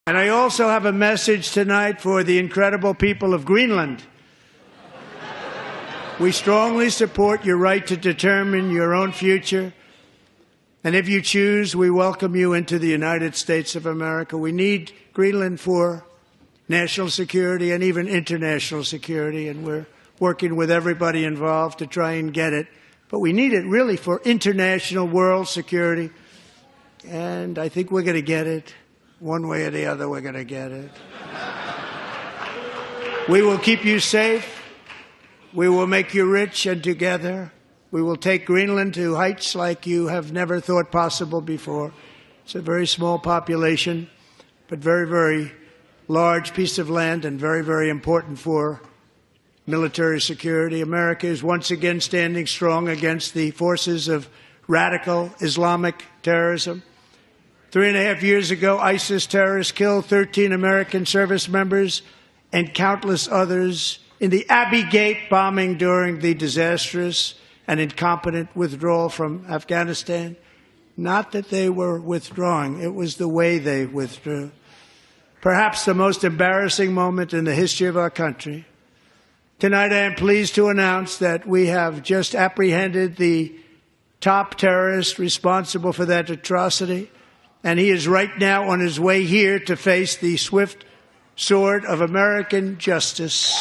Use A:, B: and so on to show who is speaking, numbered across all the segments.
A: And I also have a message tonight for the incredible people of Greenland. We strongly support your right to determine your own future. And if you choose, we welcome you into the United States of America. We need Greenland for national security and even international security, and we're working with everybody involved to try and get it. But we need it really for international world security. And I think we're going to get it. One way or the other, we're going to get it. We will keep you safe. We will make you rich, and together we will take Greenland to heights like you have never thought possible before. It's a very small population, but very, very large piece of land and very, very important for military security. America is once again standing strong against the forces of radical Islamic terrorism. 3.5 years ago, ISIS terrorists killed 13 American service members and countless others in the Abbey Gate bombing during the disastrous and incompetent withdrawal from Afghanistan. Not that they were withdrawing, it was the way they withdrew. Perhaps the most embarrassing moment in the history of our country. Tonight I am pleased to announce that we have just apprehended the top terrorist responsible for that atrocity, and he is right now on his way here to face the swift sword of American justice.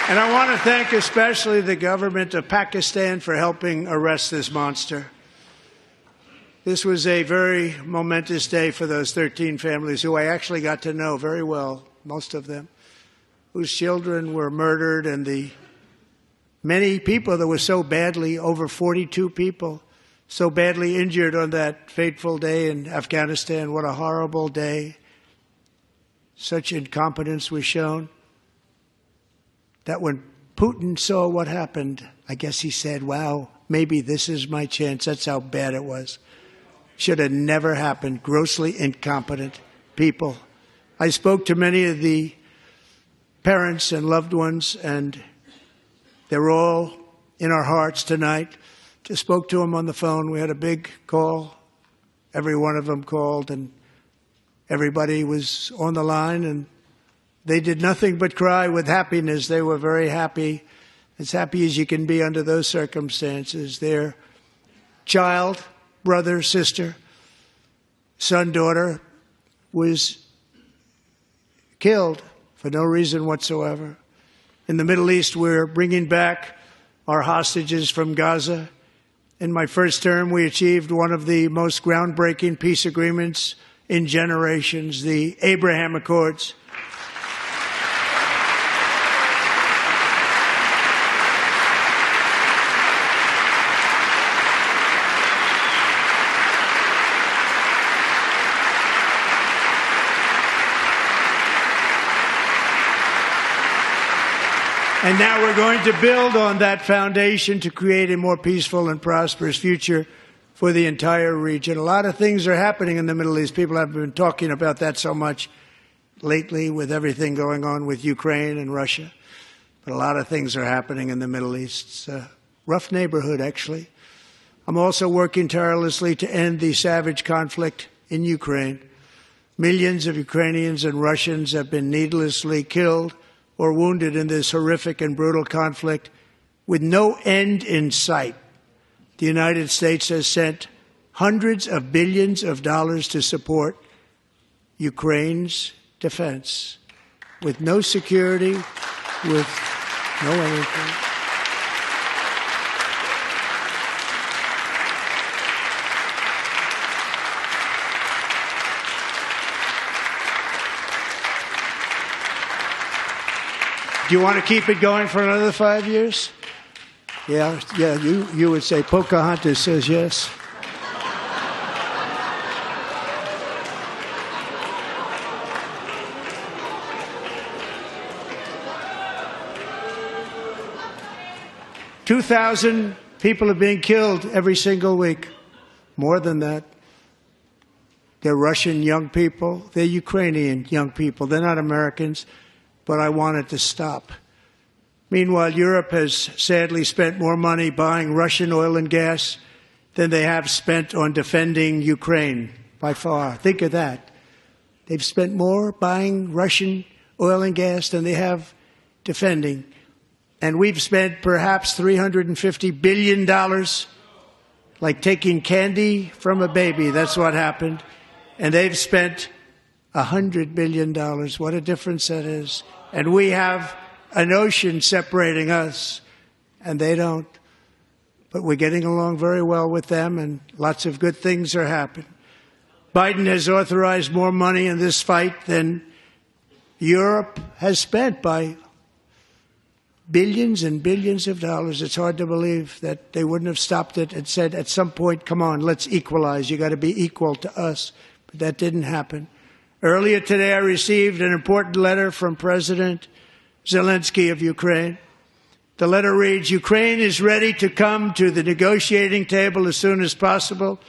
A: And I want to thank especially the government of Pakistan for helping arrest this monster. This was a very momentous day for those 13 families who I actually got to know very well, most of them, whose children were murdered, and the many people that were so badly, over 42 people, so badly injured on that fateful day in Afghanistan. What a horrible day. Such incompetence was shown. That when Putin saw what happened, I guess he said, wow, maybe this is my chance. That's how bad it was. Should have never happened. Grossly incompetent people. I spoke to many of the parents and loved ones, and they're all in our hearts tonight. Just spoke to them on the phone. We had a big call. Every one of them called, and everybody was on the line, and they did nothing but cry with happiness. They were very happy, as happy as you can be under those circumstances. Their child, brother, sister, son, daughter was killed for no reason whatsoever. In the Middle East, we're bringing back our hostages from Gaza. In my first term, we achieved one of the most groundbreaking peace agreements in generations, the Abraham Accords. And now we're going to build on that foundation to create a more peaceful and prosperous future for the entire region. A lot of things are happening in the Middle East. People have been talking about that so much lately with everything going on with Ukraine and Russia. But a lot of things are happening in the Middle East. It's a rough neighborhood, actually. I'm also working tirelessly to end the savage conflict in Ukraine. Millions of Ukrainians and Russians have been needlessly killed or wounded in this horrific and brutal conflict with no end in sight. The United States has sent hundreds of billions of dollars to support Ukraine's defense with no security, with no anything. Do you want to keep it going for another 5 years? Yeah, you would say Pocahontas says yes. People are being killed every single week. More than that. They're Russian young people. They're Ukrainian young people. They're not Americans. But I want it to stop. Meanwhile, Europe has sadly spent more money buying Russian oil and gas than they have spent on defending Ukraine, by far. Think of that. They've spent more buying Russian oil and gas than they have defending. And we've spent perhaps $350 billion, like taking candy from a baby. That's what happened. And they've spent $100 billion. What a difference that is. And we have an ocean separating us, and they don't. But we're getting along very well with them, and lots of good things are happening. Biden has authorized more money in this fight than Europe has spent by billions and billions of dollars. It's hard to believe that they wouldn't have stopped it and said at some point, come on, let's equalize. You got to be equal to us. But that didn't happen. Earlier today, I received an important letter from President Zelensky of Ukraine. The letter reads, Ukraine is ready to come to the negotiating table as soon as possible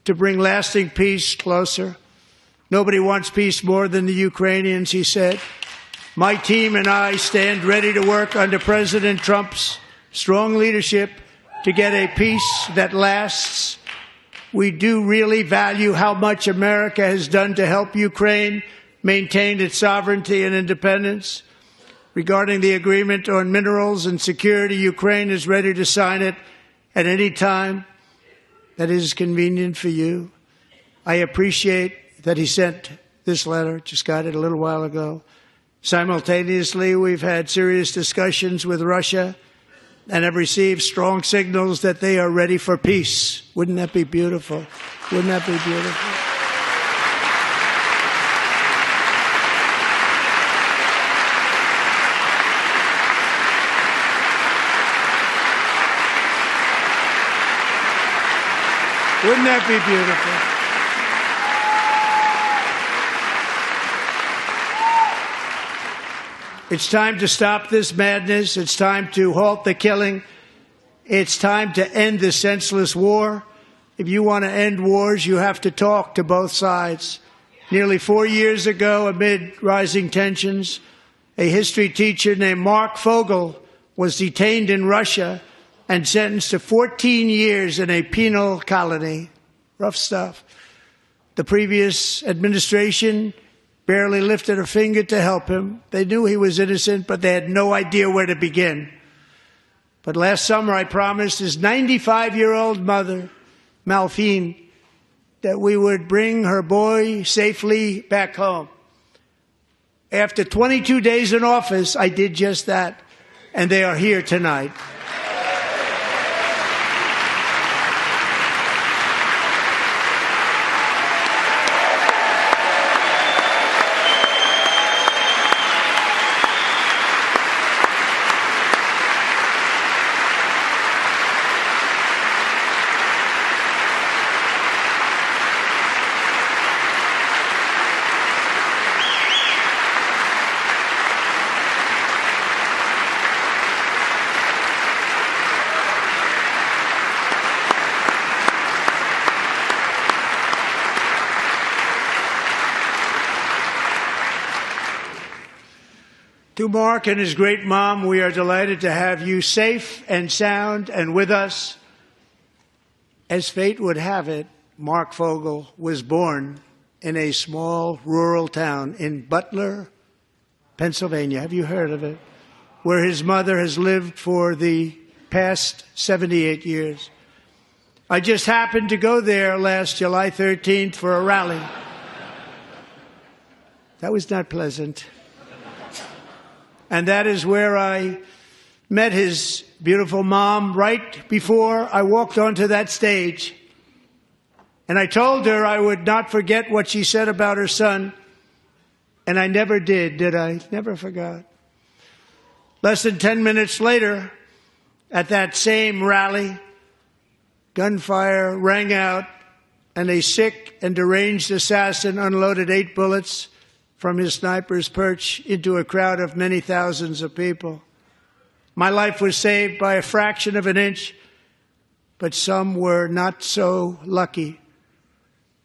A: to bring lasting peace closer. Nobody wants peace more than the Ukrainians, he said. My team and I stand ready to work under President Trump's strong leadership to get a peace that lasts. We do really value how much America has done to help Ukraine maintain its sovereignty and independence. Regarding the agreement on minerals and security, Ukraine is ready to sign it at any time that is convenient for you. I appreciate that he sent this letter, just got it a little while ago. Simultaneously, we've had serious discussions with Russia and have received strong signals that they are ready for peace. Wouldn't that be beautiful? Wouldn't that be beautiful? Wouldn't that be beautiful? It's time to stop this madness. It's time to halt the killing. It's time to end this senseless war. If you want to end wars, you have to talk to both sides. Nearly 4 years ago, amid rising tensions, a history teacher named Mark Fogel was detained in Russia and sentenced to 14 years in a penal colony. Rough stuff. The previous administration barely lifted a finger to help him. They knew he was innocent, but they had no idea where to begin. But last summer, I promised his 95-year-old mother, Malphine, that we would bring her boy safely back home. After 22 days in office, I did just that, and they are here tonight. To Mark and his great mom, we are delighted to have you safe and sound and with us. As fate would have it, Mark Fogel was born in a small rural town in Butler, Pennsylvania. Have you heard of it? Where his mother has lived for the past 78 years. I just happened to go there last July 13th for a rally. That was not pleasant. And that is where I met his beautiful mom right before I walked onto that stage. And I told her I would not forget what she said about her son. And I never did I? Never forgot. Less than 10 minutes later, at that same rally, gunfire rang out and a sick and deranged assassin unloaded 8 bullets from his sniper's perch into a crowd of many thousands of people. My life was saved by a fraction of an inch but some were not so lucky.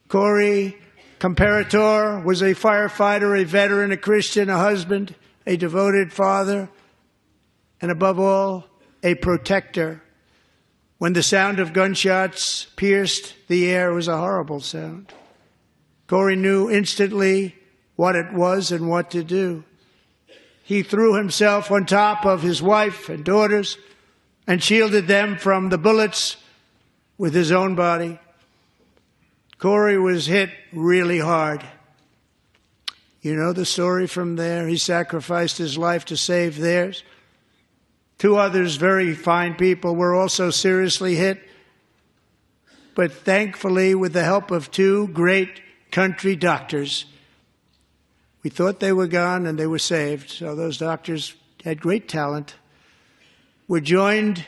A: Corey Comparator was a firefighter, a veteran, a Christian, a husband, a devoted father, and above all, a protector. When the sound of gunshots pierced the air, it was a horrible sound. Corey knew instantly what it was and what to do. He threw himself on top of his wife and daughters and shielded them from the bullets with his own body. Corey was hit really hard. You know the story from there. He sacrificed his life to save theirs. Two others, very fine people, were also seriously hit. But thankfully, with the help of two great country doctors, we thought they were gone and they were saved. So those doctors had great talent. We're joined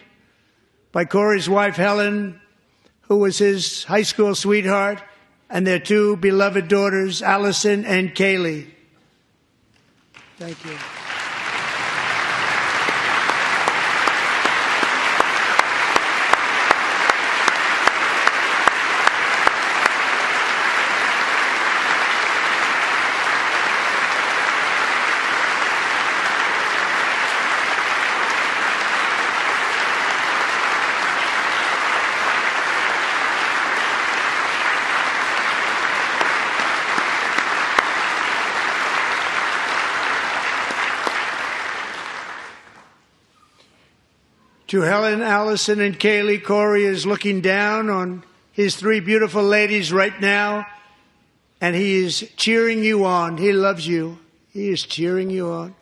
A: by Corey's wife, Helen, who was his high school sweetheart, and their two beloved daughters, Allison and Kaylee. Thank you. To Helen, Allison, and Kaylee, Corey is looking down on his three beautiful ladies right now, and he is cheering you on. He loves you. He is cheering you on.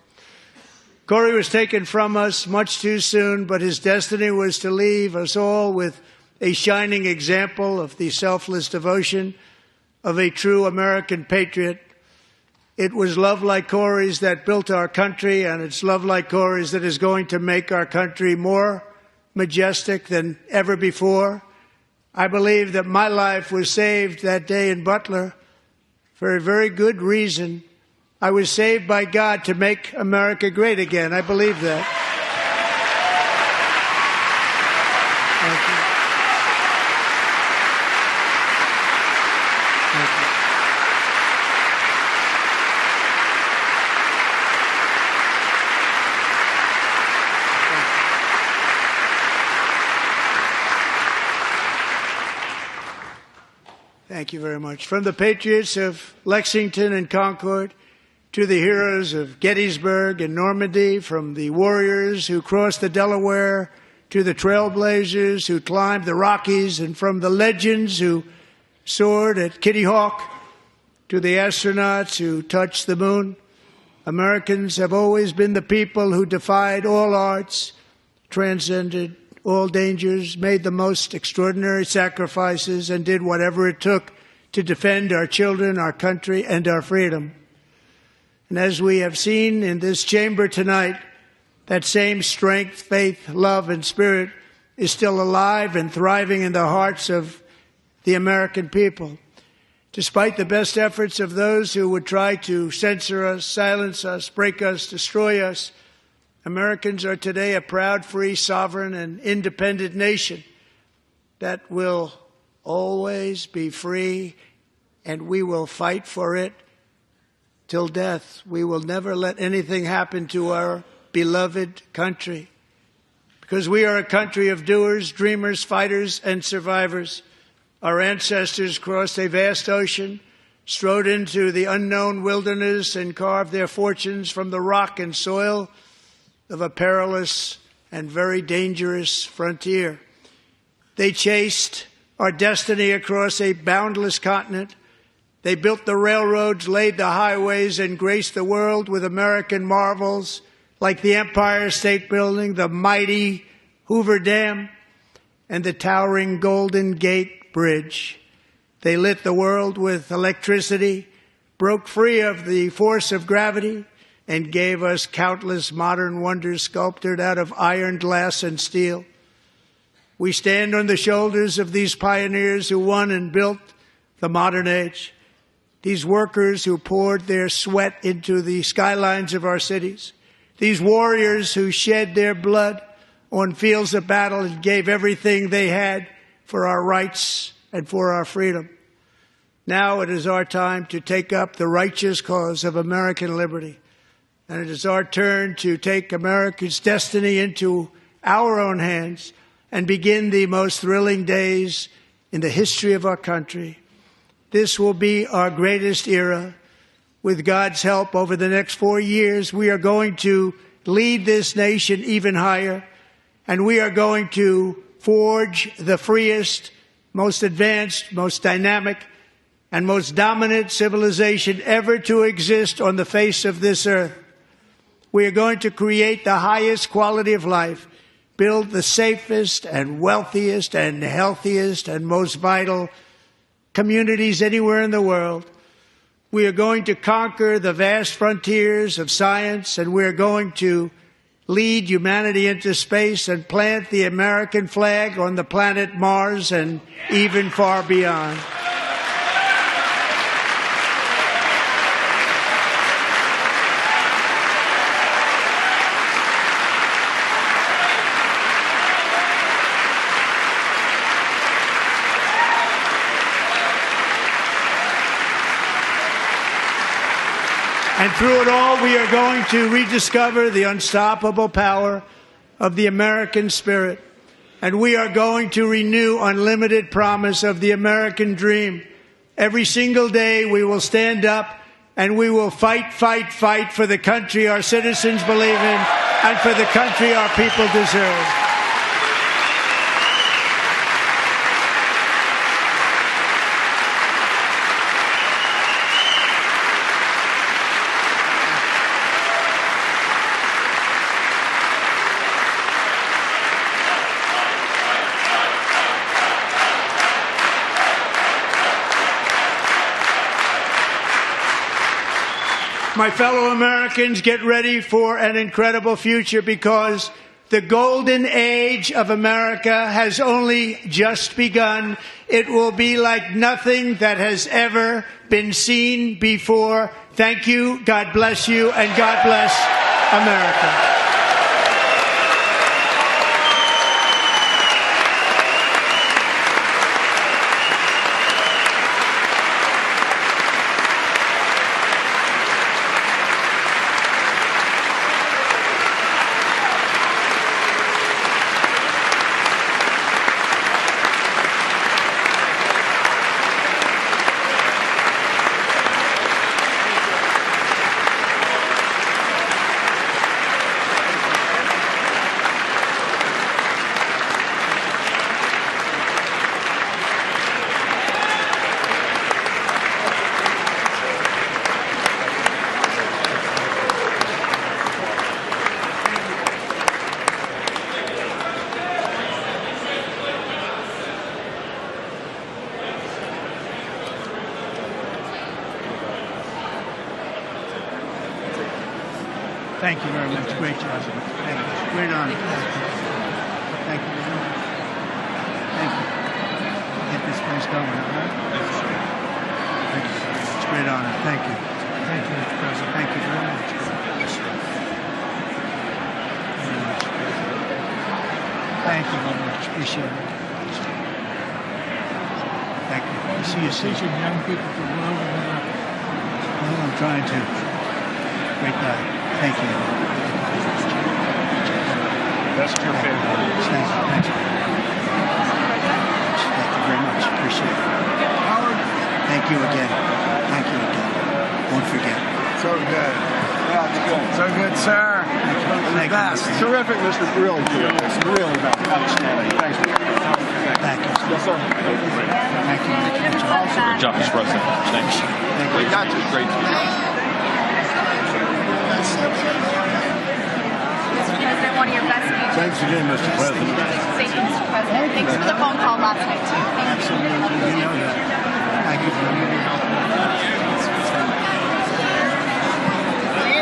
A: Corey was taken from us much too soon, but his destiny was to leave us all with a shining example of the selfless devotion of a true American patriot. It was love like Corey's that built our country, and it's love like Corey's that is going to make our country more majestic than ever before. I believe that my life was saved that day in Butler for a very good reason. I was saved by God to make America great again. I believe that. Thank you. Thank you very much. From the patriots of Lexington and Concord to the heroes of Gettysburg and Normandy, from the warriors who crossed the Delaware to the trailblazers who climbed the Rockies, and from the legends who soared at Kitty Hawk to the astronauts who touched the moon, Americans have always been the people who defied all odds, transcended all dangers, made the most extraordinary sacrifices, and did whatever it took to defend our children, our country, and our freedom. And as we have seen in this chamber tonight, that same strength, faith, love, and spirit is still alive and thriving in the hearts of the American people. Despite the best efforts of those who would try to censor us, silence us, break us, destroy us, Americans are today a proud, free, sovereign, and independent nation that will always be free, and we will fight for it till death. We will never let anything happen to our beloved country, because we are a country of doers, dreamers, fighters, and survivors. Our ancestors crossed a vast ocean, strode into the unknown wilderness, and carved their fortunes from the rock and soil of a perilous and very dangerous frontier. They chased our destiny across a boundless continent. They built the railroads, laid the highways, and graced the world with American marvels like the Empire State Building, the mighty Hoover Dam, and the towering Golden Gate Bridge. They lit the world with electricity, broke free of the force of gravity, and gave us countless modern wonders sculptured out of iron, glass, and steel. We stand on the shoulders of these pioneers who won and built the modern age, these workers who poured their sweat into the skylines of our cities, these warriors who shed their blood on fields of battle and gave everything they had for our rights and for our freedom. Now it is our time to take up the righteous cause of American liberty. And it is our turn to take America's destiny into our own hands and begin the most thrilling days in the history of our country. This will be our greatest era. With God's help, over the next 4 years, we are going to lead this nation even higher, and we are going to forge the freest, most advanced, most dynamic, and most dominant civilization ever to exist on the face of this earth. We are going to create the highest quality of life, build the safest and wealthiest and healthiest and most vital communities anywhere in the world. We are going to conquer the vast frontiers of science, and we are going to lead humanity into space and plant the American flag on the planet Mars and even far beyond. And through it all, we are going to rediscover the unstoppable power of the American spirit. And we are going to renew unlimited promise of the American dream. Every single day, we will stand up and we will fight, fight, fight for the country our citizens believe in and for the country our people deserve. My fellow Americans, get ready for an incredible future, because the golden age of America has only just begun. It will be like nothing that has ever been seen before. Thank you, God bless you, and God bless America. Thank you very much. Great job. Thank you. Great honor. Thank you. Thank you. Get this place going, all right? Thank you. It's a great honor. Thank you. Thank you, Mr. President. Thank you very much. Thank you very much. Appreciate it. Thank you. See you soon. Teaching young people to love America. Well, I'm trying to. Great guy. Thank you. That's your favorite. Thank you. Thank you very much. Appreciate it. Howard. Thank you again. Thank you again. Won't forget.
B: So good. Yeah, it's good. So good, sir.
A: Thank you.
B: Best. Terrific, Mr. Really good. It's really outstanding. Thanks.
A: Thank you.
B: Yes, sir.
A: Thank you.
C: Good job, Mr. President. Thanks.
B: We got you.
C: Great.
D: President, one of your best speeches.
B: Thanks again, Mr. President.
D: Thank you, Mr. President. Thanks for the phone call last night, too.
A: Absolutely. You know that. Thank you for your help.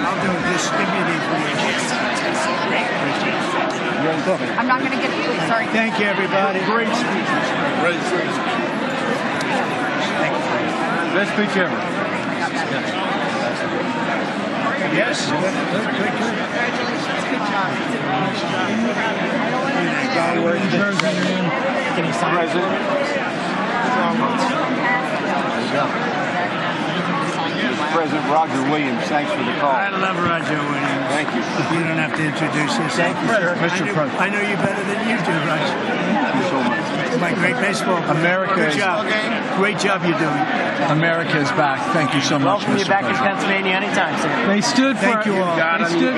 A: I'll do it. Just give me the information.
D: I'm not going to get it. Sorry.
A: Thank you, everybody. Great speeches.
B: Great speech.
A: Thank you.
B: Best speech ever.
A: Yes. Good.
D: Congratulations. Good job.
A: Guy working.
B: Can you sign President Roger Williams, thanks for the call.
A: I love Roger Williams.
B: Thank you.
A: You don't have to introduce yourself.
B: Thank you, sir. Mr. President.
A: I know you better than you do, Roger.
B: Thank you so much.
A: My great baseball player.
B: America
A: Good
B: is-
A: job. Great job you're doing.
B: America is back. Thank you so much,
E: Welcome you
B: Mr.
E: back in
B: President.
E: Pennsylvania anytime, sir.
F: They stood for.
A: Thank you all.
F: They stood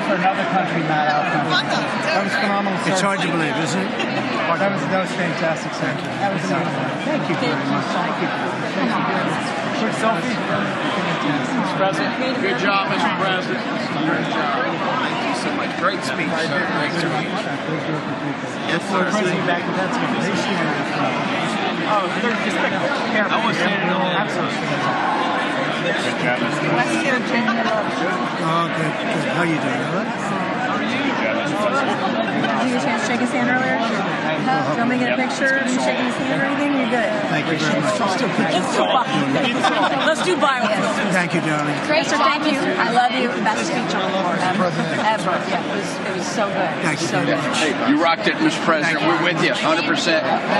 F: for another country, not our country. That was phenomenal.
A: It's
F: sir.
A: hard to believe, isn't it?
F: That was fantastic, sir. That was
A: Thank you very much. Thank you.
F: quick selfie.
E: Mr. President.
C: Good job, Mr. President. Great job. Thank you so much. Great speech, sir. Great speech. Yes, sir.
E: President back in Pennsylvania. Oh, they're just careful.
C: I was saying it all.
E: Absolutely.
A: Oh, good. How you doing? All right?
G: Did you get a chance to shake his hand earlier? Do you want me to get a picture of you shaking his hand or anything? You're good.
A: Thank you very much.
G: Let's do bio.
A: Thank you, darling.
G: Great, sir. Thank you. I love you. Best speech on the floor ever. Yeah, it was so good.
A: Thank you.
G: So good.
C: Hey, you rocked it, Mr. President. We're with you. 100%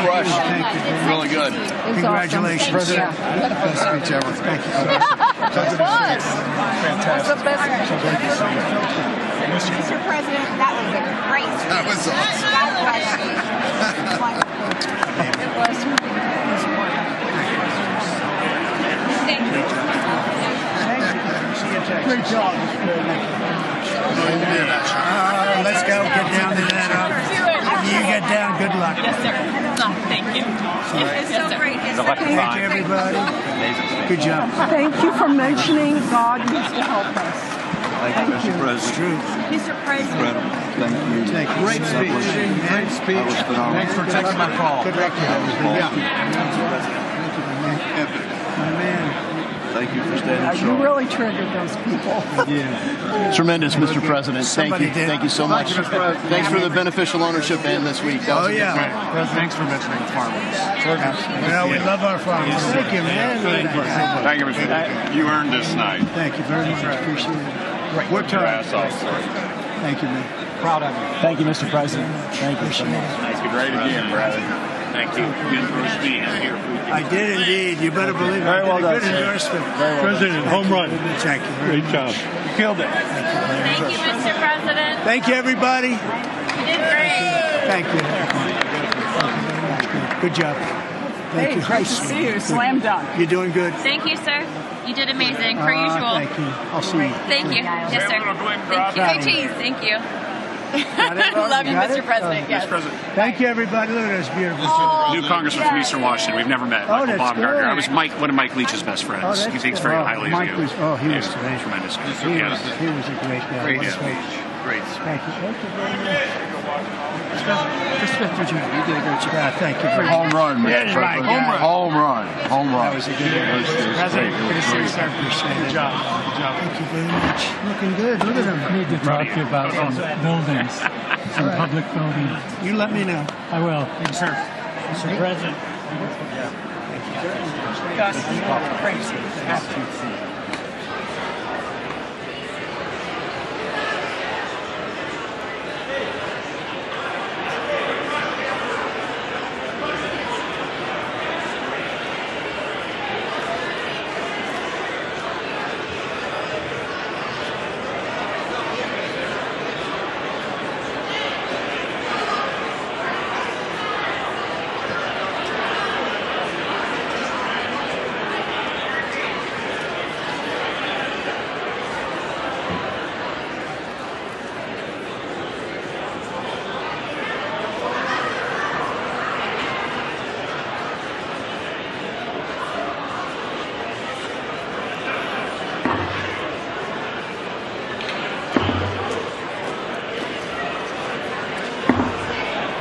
C: crushed.
A: Thank you.
C: Really good.
G: It was
A: Congratulations.
G: awesome. Thank you.
B: Best speech ever. Thank you so much.
G: It was.
B: Fantastic.
D: Mr. President, that was a great speech.
B: That was awesome.
D: God bless you.
G: It was. Thank you.
A: Great job. Let's go. Get down to that. You get down. Good luck.
G: Yes, sir. No, thank you. It's so great.
A: Thank you, everybody. Good job.
H: Thank you for mentioning God needs to help us.
B: Thank you, Mr.
A: It's
B: President.
A: true.
G: Mr. President.
B: Thank you.
A: Thank you.
B: Great speech. Great speech. That was phenomenal.
E: Thanks for taking my call.
A: Good luck. My man.
B: Thank you for standing
H: You
B: strong.
H: really triggered those people.
I: Tremendous, Mr. President. Thank
A: Somebody
I: you.
A: did.
I: Thank you so much. Thanks for the beneficial ownership and this week. That was
A: Oh,
I: a
A: yeah.
I: good one.
E: Thanks for mentioning farmers.
A: Well, we love our farmers. Thank you, man.
C: Thank you, Mr. President. You earned this night.
A: Thank you very much. Appreciate it. Worked hard. Thank you, man.
E: Proud of you.
F: Thank you, Mr. President. Thank you so much.
C: Thank you. Great again, brother. Thank you. Good endorsement here.
A: I did indeed. You better believe it.
F: Very well
A: I did a
F: done,
A: good
F: sir.
A: endorsement.
F: President, home run.
A: Thank you. Very much.
F: job.
E: Killed it.
D: Thank you, Mr. President.
A: Thank you, everybody.
D: You did great.
A: Thank you. Good job. Thank you.
H: Great to see you. Slam dunk.
A: You're doing good.
D: Thank you, sir. You did amazing, per usual.
A: Thank you. I'll see you.
D: Thank you. Yes, sir. Thank you. Hey, cheese. Thank you.
G: Love you,
A: Got
G: Mr.
A: it?
G: President. Yes.
A: Thank you, everybody. Look at this beautiful.
C: New congressman from Eastern Washington. We've never met.
A: Oh,
C: Michael
A: that's
C: Baumgartner.
A: good.
C: I was one of Mike Leach's best friends. He thinks very highly
A: Mike
C: of you.
A: was, he was terrific.
C: Tremendous.
A: He was a great guy.
C: Great
A: What a
C: speech. Great speech.
A: Thank you. Thank you very much. You did a great job. Yeah, thank you very much.
B: Home run, Mr.
A: Yeah, right.
B: President. Home run. Home run.
A: That was a good one.
B: President,
A: Good to see you, sir. Appreciate it. Good job. Thank you very much. Looking good. Look at him.
F: I need to talk to you about some buildings, some public buildings.
A: You let me know.
F: I will.
E: Sir. Mr. President.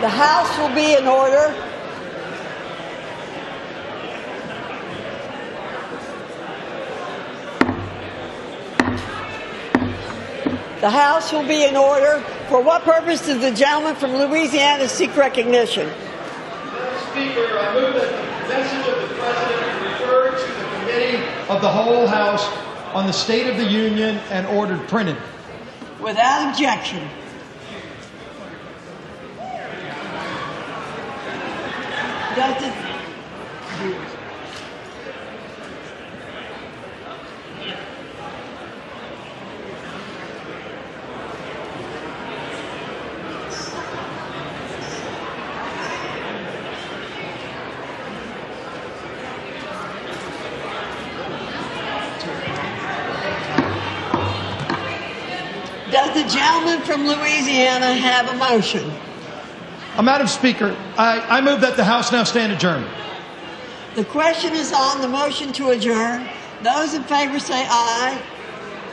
H: The House will be in order. The House will be in order. For what purpose does the gentleman from Louisiana seek recognition?
J: Speaker, I move that the message of the President be referred to the Committee of the Whole House on the State of the Union and ordered printed.
H: Without objection. Does the gentleman from Louisiana have a motion?
J: Madam Speaker, I move that the House now stand adjourned.
H: The question is on the motion to adjourn. Those in favor say aye.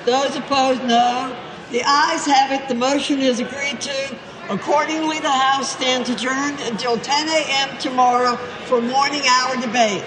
H: Those opposed, no. The ayes have it. The motion is agreed to. Accordingly, the House stands adjourned until 10 a.m. tomorrow for morning hour debate.